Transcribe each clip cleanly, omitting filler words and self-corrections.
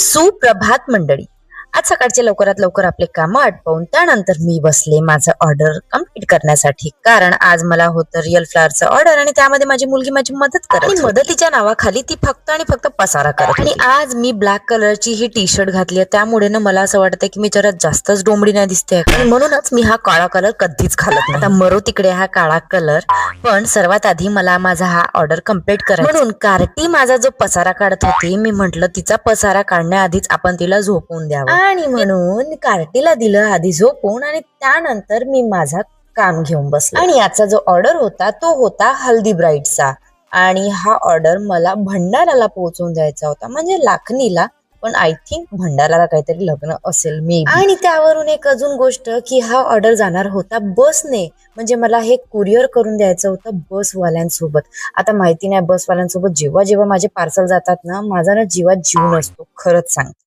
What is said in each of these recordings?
सुप्रभात मंडळी. आज सकाळचे लवकरात लवकर आपले काम आटपवून त्यानंतर मी बसले माझं ऑर्डर कम्प्लीट करण्यासाठी, कारण आज मला होतं रिअल फ्लावरचं ऑर्डर आणि त्यामध्ये माझी मुलगी माझी मदत करत होती. मदतीच्या नावाखाली ती फक्त आणि फक्त पसारा करत होती. आणि आज मी ब्लॅक कलरची ही टी शर्ट घातली आहे, त्यामुळे ना मला असं वाटतंय की मी जरा जास्तच डोंबडी नाही दिसते, म्हणूनच मी हा काळा कलर कधीच घालत नाही. आता मरो तिकडे हा काळा कलर, पण सर्वात आधी मला माझा हा ऑर्डर कम्प्लीट करायचा. म्हणून कार्टी माझा जो पसारा काढत होती, मी म्हंटल तिचा पसारा काढण्याआधीच आपण तिला झोपवून द्यावं, आणि म्हणून कार्टीला दिलं आधी झोपून आणि त्यानंतर मी माझा काम घेऊन बसले. आणि याचा जो ऑर्डर होता तो होता हल्दी ब्राईडचा, आणि हा ऑर्डर मला भंडाराला पोहोचवून द्यायचा होता, म्हणजे लाखनीला, पण आय थिंक भंडाराला काहीतरी लग्न असेल मी. आणि त्यावरून एक अजून गोष्ट की हा ऑर्डर जाणार होता बसने, म्हणजे मला हे कुरिअर करून द्यायचं होतं बसवाल्यांसोबत. आता माहिती नाही, बसवाल्यांसोबत जेव्हा जेव्हा माझे पार्सल जातात ना, माझा ना जीवात जीव नसतो, खरंच सांगते.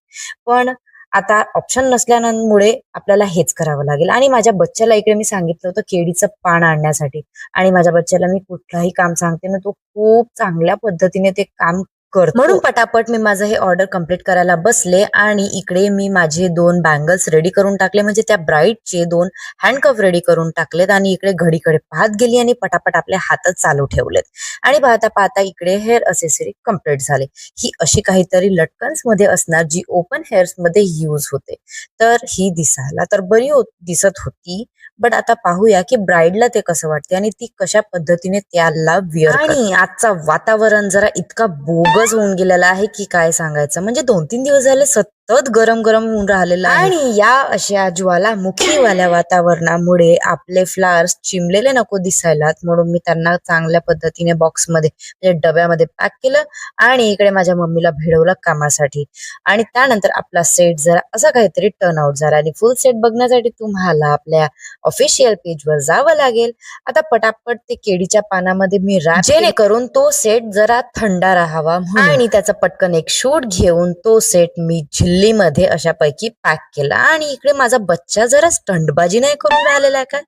पण आता ऑप्शन नसल्यामुळे आपल्याला हेच करावं लागेल. आणि माझ्या बच्च्याला इकडे मी सांगितलं होतं केळीचं पान आणण्यासाठी, आणि माझ्या बच्च्याला मी कुठलाही काम सांगते ना, तो खूप चांगल्या पद्धतीने ते काम करतो. म्हणून पटापट मी माझं हे ऑर्डर कम्प्लीट करायला बसले. आणि इकडे मी माझे 2 बँगल्स रेडी करून टाकले, म्हणजे त्या ब्राईडचे 2 हँडकफ रेडी करून टाकलेत. आणि इकडे घडीकडे पाहत गेली आणि पटापट आपले हातच चालू ठेवलेत. आणि पाहता पाहता इकडे हेअर असेसरी कम्प्लीट झाले. ही अशी काहीतरी लटकन्स मध्ये असणार जी ओपन हेअर्स मध्ये यूज होते. तर ही दिसायला तर बरी दिसत होती, बट आता पाहूया की ब्राईडला ते कसं वाटते आणि ती कशा पद्धतीने त्याला विअर. आणि आजचा वातावरण जरा इतका बोगस होऊन गेलेला आहे की काय सांगायचं, म्हणजे 2-3 दिवस झाले सतत गरम गरम होऊन राहिलेला आहे. आणि या अशा ज्वालामुखीवाल्या वातावरणामुळे आपले फ्लावर्स चिमलेले नको दिसायलात, म्हणून मी त्यांना चांगल्या पद्धतीने बॉक्समध्ये म्हणजे डब्यामध्ये पॅक केलं आणि इकडे माझ्या मम्मीला भिडवलं कामासाठी. आणि त्यानंतर आपला सेट जरा असा काहीतरी टर्न आउट झाला. आणि फुल सेट बघण्यासाठी तुम्हाला आपल्या ऑफिशियल पेजवर जावं लागेल. आता पटापट ते केळीच्या पानामध्ये मी जेणेकरून तो सेट जरा थंडा राहावा, आणि त्याचा पटकन एक शूट घेऊन तो सेट मी झिल्लीमध्ये अशापैकी पॅक केला. आणि इकडे माझा बच्चा जरा स्टंटबाजी नाही करून राहिलेला आहे, काय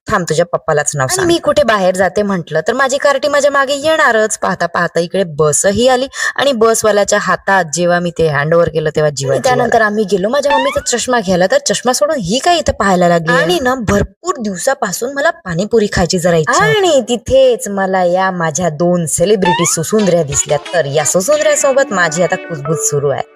थांब तुझ्या पप्पालाच नाव सांग. मी कुठे बाहेर जाते म्हंटल तर माझी कार्टी माझ्या मागे येणारच. पाहता पाहता इकडे बसही आली, आणि बसवाल्याच्या हातात जेव्हा मी ते हँड ओव्हर केलं तेव्हा जीवा. त्यानंतर आम्ही गेलो माझ्या मम्मीचा चष्मा घ्यायला, तर चष्मा सोडून ही काय इथं पाहायला लागली. आणि ना भरपूर दिवसापासून मला पाणीपुरी खायची जरा इच्छा, आणि तिथेच मला या माझ्या 2 सेलिब्रिटी सुसुंद्र्या दिसल्या. तर या सुसुंद्र्या सोबत माझी आता कुजबूज सुरू आहे.